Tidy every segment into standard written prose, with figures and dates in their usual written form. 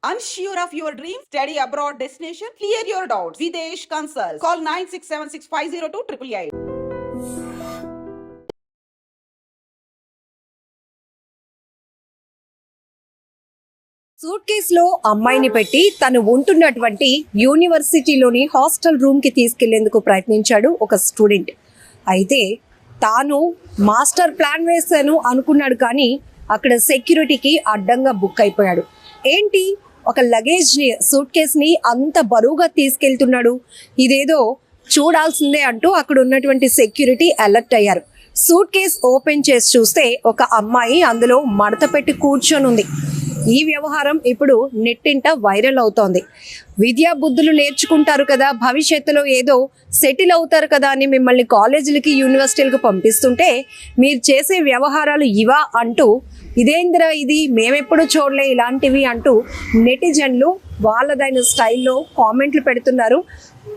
Unsure of your dream? Study abroad destination? Clear your doubts. Videsh Consult. Call 9676502888. Suit కేసులో అమ్మాయిని పెట్టి తను ఉంటున్నటువంటి యూనివర్సిటీలోని హాస్టల్ రూమ్ కి తీసుకెళ్లేందుకు ప్రయత్నించాడు ఒక స్టూడెంట్. అయితే తాను మాస్టర్ ప్లాన్ వేశాను అనుకున్నాడు, కానీ అక్కడ సెక్యూరిటీకి అడ్డంగా బుక్ అయిపోయాడు. ఏంటి, ఒక లగేజ్ సూట్ కేసుని అంత బరువుగా తీసుకెళ్తున్నాడు, ఇదేదో చూడాల్సిందే అంటూ అక్కడ ఉన్నటువంటి సెక్యూరిటీ అలర్ట్ అయ్యారు. సూట్ కేస్ ఓపెన్ చేసి చూస్తే ఒక అమ్మాయి అందులో మడత పెట్టి కూర్చొని ఉంది. ఈ వ్యవహారం ఇప్పుడు నెట్టింట వైరల్ అవుతోంది. విద్యా బుద్ధులు నేర్చుకుంటారు కదా, భవిష్యత్తులో ఏదో సెటిల్ అవుతారు కదా అని మిమ్మల్ని కాలేజీలకి యూనివర్సిటీలకు పంపిస్తుంటే మీరు చేసే వ్యవహారాలు ఇవా అంటూ, ఇదేంద్రా ఇది, మేమెప్పుడు చూడలే ఇలాంటివి అంటూ నెటిజన్లు వాళ్ళదైన స్టైల్లో కామెంట్లు పెడుతున్నారు.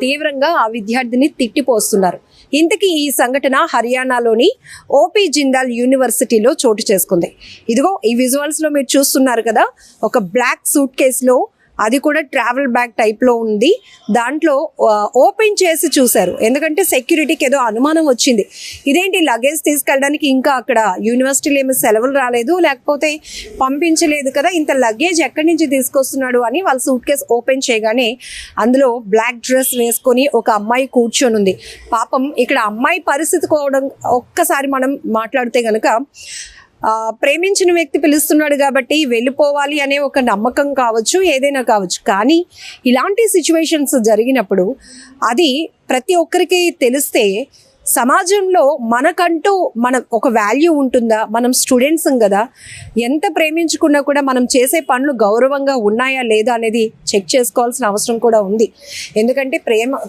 తీవ్రంగా ఆ విద్యార్థిని తిట్టిపోస్తున్నారు. ఇంతకీ ఈ సంఘటన హర్యానాలోని ఓపీ జిందాల్ యూనివర్సిటీలో చోటు చేసుకుంది. ఇదిగో ఈ విజువల్స్ లో మీరు చూస్తున్నారు కదా, ఒక బ్లాక్ సూట్ కేసులో, అది కూడా ట్రావెల్ బ్యాగ్ టైప్ లో ఉంది. దాంట్లో ఓపెన్ చేసి చూశారు, ఎందుకంటే సెక్యూరిటీకి ఏదో అనుమానం వచ్చింది. ఇదేంటి లగేజ్ తీసుకెళ్ళడానికి ఇంకా అక్కడ యూనివర్సిటీలో ఏమో సెలవులు రాలేదు, లేకపోతే పంపించలేదు కదా, ఇంత లగేజ్ ఎక్కడి నుంచి తీసుకొస్తున్నాడు అని వాళ్ళు సూట్ కేసు ఓపెన్ చేయగానే అందులో బ్లాక్ డ్రెస్ వేసుకొని ఒక అమ్మాయి కూర్చొని ఉంది. పాపం ఇక్కడ అమ్మాయి పరిస్థితి కూడా ఒక్కసారి మనం మాట్లాడితే గనక, ప్రేమించిన వ్యక్తి పిలుస్తున్నాడు కాబట్టి వెళ్ళిపోవాలి అనే ఒక నమ్మకం కావచ్చు, ఏదైనా కావచ్చు. కానీ ఇలాంటి సిచ్యువేషన్స్ జరిగినప్పుడు అది ప్రతి ఒక్కరికి తెలిస్తే సమాజంలో మనకంటూ ఒక వాల్యూ ఉంటుందా? మనం స్టూడెంట్స్ కదా, ఎంత ప్రేమించుకున్నా కూడా మనం చేసే పనులు గౌరవంగా ఉన్నాయా లేదా అనేది చెక్ చేసుకోవాల్సిన అవసరం కూడా ఉంది. ఎందుకంటే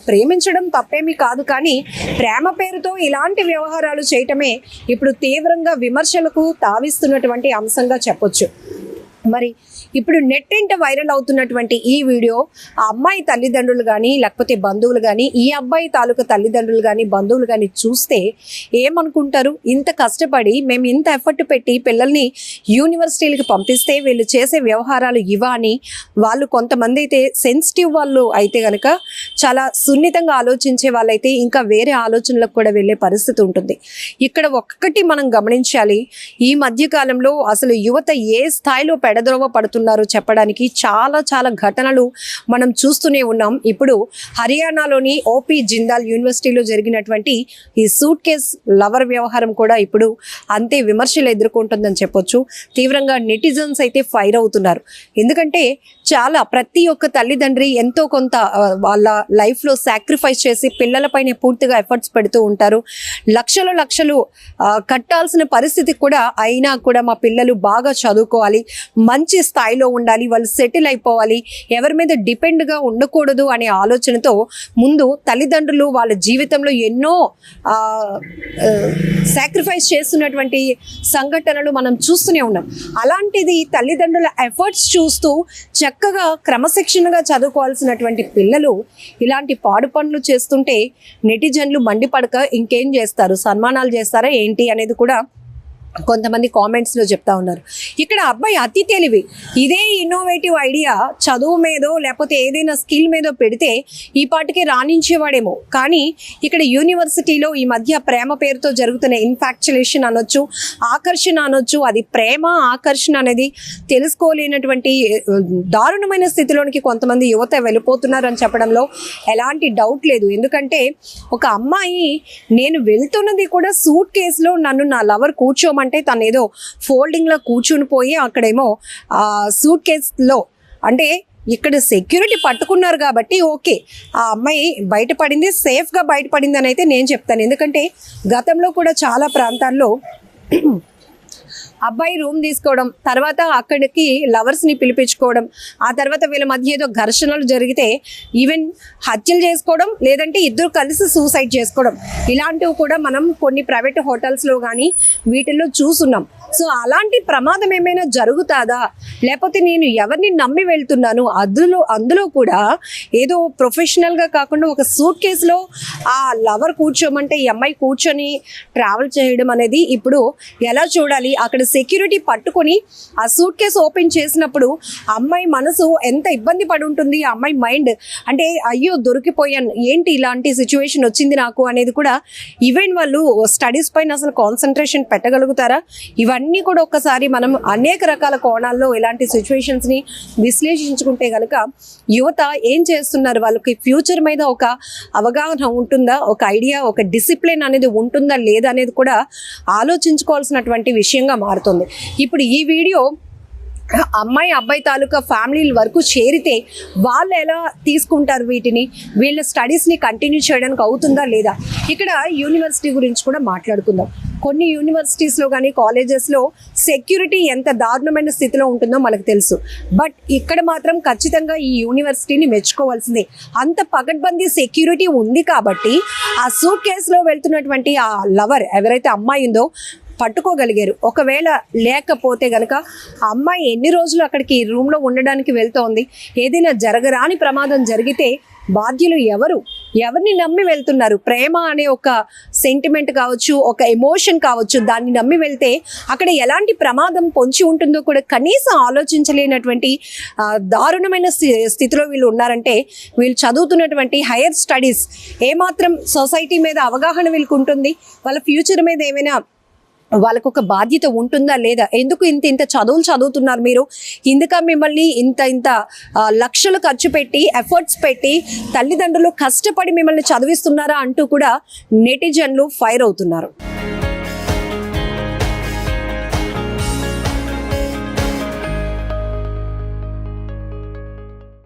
ప్రేమించడం తప్పేమీ కాదు, కానీ ప్రేమ పేరుతో ఇలాంటి వ్యవహారాలు చేయటమే ఇప్పుడు తీవ్రంగా విమర్శలకు తావిస్తున్నటువంటి అంశంగా చెప్పొచ్చు. మరి ఇప్పుడు నెట్టింట వైరల్ అవుతున్నటువంటి ఈ వీడియో ఆ అమ్మాయి తల్లిదండ్రులు కానీ, లేకపోతే బంధువులు కానీ, ఈ అబ్బాయి తాలూకా తల్లిదండ్రులు కానీ, బంధువులు కానీ చూస్తే ఏమనుకుంటారు? ఇంత కష్టపడి మేము ఇంత ఎఫర్ట్ పెట్టి పిల్లల్ని యూనివర్సిటీలకు పంపిస్తే వీళ్ళు చేసే వ్యవహారాలు ఇవా అని వాళ్ళు, కొంతమంది అయితే సెన్సిటివ్ వాళ్ళు అయితే కనుక, చాలా సున్నితంగా ఆలోచించే వాళ్ళైతే ఇంకా వేరే ఆలోచనలకు కూడా వెళ్ళే పరిస్థితి ఉంటుంది. ఇక్కడ ఒక్కటి మనం గమనించాలి, ఈ మధ్యకాలంలో అసలు యువత ఏ స్థాయిలో పెడద్రోవ పడుతున్నారు చెప్పడానికి చాలా చాలా ఘటనలు మనం చూస్తూనే ఉన్నాం. ఇప్పుడు హర్యానాలోని ఓపీ జిందాల్ యూనివర్సిటీలో జరిగినటువంటి ఈ సూట్ కేస్ లవర్ వ్యవహారం కూడా ఇప్పుడు అంతే విమర్శలు ఎదుర్కొంటుందని చెప్పొచ్చు. తీవ్రంగా నెటిజన్స్ అయితే ఫైర్ అవుతున్నారు. ఎందుకంటే ప్రతి ఒక్క తల్లిదండ్రి ఎంతో కొంత వాళ్ళ లైఫ్లో సాక్రిఫైస్ చేసి పిల్లలపైన పూర్తిగా ఎఫర్ట్స్ పెడుతూ ఉంటారు. లక్షలు కట్టాల్సిన పరిస్థితి కూడా అయినా కూడా మా పిల్లలు బాగా చదువుకోవాలి, మంచి స్థాయిలో ఉండాలి, వాళ్ళు సెటిల్ అయిపోవాలి, ఎవరి మీద డిపెండ్గా ఉండకూడదు అనే ఆలోచనతో ముందు తల్లిదండ్రులు వాళ్ళ జీవితంలో ఎన్నో సాక్రిఫైస్ చేస్తున్నటువంటి సంఘటనలు మనం చూస్తూనే ఉన్నాం. అలాంటిది తల్లిదండ్రుల ఎఫర్ట్స్ చూస్తూ చక్కగా క్రమశిక్షణగా చదువుకోవాల్సినటువంటి పిల్లలు ఇలాంటి పాడు పనులు చేస్తుంటే నెటిజన్లు మండిపడక ఇంకేం చేస్తారు? సన్మానాలు చేస్తారా ఏంటి అనేది కూడా కొంతమంది కామెంట్స్లో చెప్తా ఉన్నారు. ఇక్కడ అబ్బాయి అతి తెలివి, ఇదే ఇన్నోవేటివ్ ఐడియా చదువు మీదో లేకపోతే ఏదైనా స్కిల్ మీదో పెడితే ఈ పాటికి రాణించేవాడేమో. కానీ ఇక్కడ యూనివర్సిటీలో ఈ మధ్య ప్రేమ పేరుతో జరుగుతున్న ఇన్ఫాక్చులేషన్ అనొచ్చు, ఆకర్షణ అనొచ్చు, అది ప్రేమ ఆకర్షణ అనేది తెలుసుకోలేనటువంటి దారుణమైన స్థితిలోనికి కొంతమంది యువత వెళ్ళిపోతున్నారు అని చెప్పడంలో ఎలాంటి డౌట్ లేదు. ఎందుకంటే ఒక అమ్మాయి, నేను వెళ్తున్నది కూడా సూట్ కేసులో, నన్ను నా లవర్ కూర్చోమంటే తను ఏదో ఫోల్డింగ్ లో కూర్చుని పోయి అక్కడేమో సూట్ కేసులో, అంటే ఇక్కడ సెక్యూరిటీ పట్టుకున్నారు కాబట్టి ఓకే, ఆ అమ్మాయి బయటపడింది, సేఫ్గా బయటపడింది అని అయితే నేను చెప్తాను. ఎందుకంటే గతంలో కూడా చాలా ప్రాంతాల్లో అబ్బాయి రూమ్ తీసుకోవడం, తర్వాత అక్కడికి లవర్స్ని పిలిపించుకోవడం, ఆ తర్వాత వీళ్ళ మధ్య ఏదో ఘర్షణలు జరిగితే ఈవెన్ హత్యలు చేసుకోవడం, లేదంటే ఇద్దరు కలిసి సూసైడ్ చేసుకోవడం, ఇలాంటివి కూడా మనం కొన్ని ప్రైవేట్ హోటల్స్లో కానీ వీటిల్లో చూస్తున్నాం. సో అలాంటి ప్రమాదం ఏమైనా జరుగుతుందా, లేకపోతే నేను ఎవరిని నమ్మి వెళ్తున్నాను, అందులో కూడా ఏదో ప్రొఫెషనల్గా కాకుండా ఒక సూట్ కేసులో ఆ లవర్ కూర్చోమంటే ఈ అమ్మాయి కూర్చొని ట్రావెల్ చేయడం అనేది ఇప్పుడు ఎలా చూడాలి? అక్కడ సెక్యూరిటీ పట్టుకొని ఆ సూట్ కేసు ఓపెన్ చేసినప్పుడు అమ్మాయి మనసు ఎంత ఇబ్బంది పడి ఉంటుంది, ఆ అమ్మాయి మైండ్ అంటే అయ్యో దొరికిపోయాను, ఏంటి ఇలాంటి సిచ్యువేషన్ వచ్చింది నాకు అనేది కూడా. ఈవెన్ వాళ్ళు స్టడీస్ పైన అసలు కాన్సన్ట్రేషన్ పెట్టగలుగుతారా? ఇవన్నీ కూడా ఒక్కసారి మనం అనేక రకాల కోణాల్లో ఇలాంటి సిచ్యువేషన్స్ని విశ్లేషించుకుంటే కనుక యువత ఏం చేస్తున్నారు, వాళ్ళకి ఫ్యూచర్ మీద ఒక అవగాహన ఉంటుందా, ఒక ఐడియా, ఒక డిసిప్లిన్ అనేది ఉంటుందా లేదా అనేది కూడా ఆలోచించుకోవాల్సినటువంటి విషయంగా మారుతుంది. ఇప్పుడు ఈ వీడియో అమ్మాయి అబ్బాయి తాలూకా ఫ్యామిలీల వరకు చేరితే వాళ్ళు ఎలా తీసుకుంటారు, వీళ్ళ స్టడీస్ని కంటిన్యూ చేయడానికి అవుతుందా లేదా? ఇక్కడ యూనివర్సిటీ గురించి కూడా మాట్లాడుకుందాం. కొన్ని యూనివర్సిటీస్లో కానీ కాలేజెస్లో సెక్యూరిటీ ఎంత దారుణమైన స్థితిలో ఉంటుందో మనకు తెలుసు. బట్ ఇక్కడ మాత్రం ఖచ్చితంగా ఈ యూనివర్సిటీని మెచ్చుకోవాల్సిందే. అంత పకడ్బందీ సెక్యూరిటీ ఉంది కాబట్టి ఆ సూట్ కేసులో వెళ్తున్నటువంటి ఆ లవర్ ఎవరైతే అమ్మాయి ఉందో పట్టుకోగలిగారు. ఒకవేళ లేకపోతే గనక ఆ అమ్మాయి ఎన్ని రోజులు అక్కడికి రూమ్లో ఉండడానికి వెళ్తోంది, ఏదైనా జరగరాని ప్రమాదం జరిగితే బాధ్యులు ఎవరిని నమ్మి వెళ్తున్నారు? ప్రేమ అనే ఒక సెంటిమెంట్ కావచ్చు, ఒక ఎమోషన్ కావచ్చు, దాన్ని నమ్మి వెళ్తే అక్కడ ఎలాంటి ప్రమాదం పొంచి ఉంటుందో కూడా కనీసం ఆలోచించలేనటువంటి దారుణమైన స్థితిలో వీళ్ళు ఉన్నారంటే వీళ్ళు చదువుతున్నటువంటి హైయర్ స్టడీస్ ఏమాత్రం సొసైటీ మీద అవగాహన వీళ్ళకి ఉంటుంది, వాళ్ళ ఫ్యూచర్ మీద ఏమైనా వాళ్ళకు ఒక బాధ్యత ఉంటుందా లేదా? ఎందుకు ఇంత చదువులు చదువుతున్నారు మీరు? ఇందుక మిమ్మల్ని ఇంత లక్షలు ఖర్చు పెట్టి ఎఫర్ట్స్ పెట్టి తల్లిదండ్రులు కష్టపడి మిమ్మల్ని చదివిస్తున్నారా అంటూ కూడా నెటిజన్లు ఫైర్ అవుతున్నారు.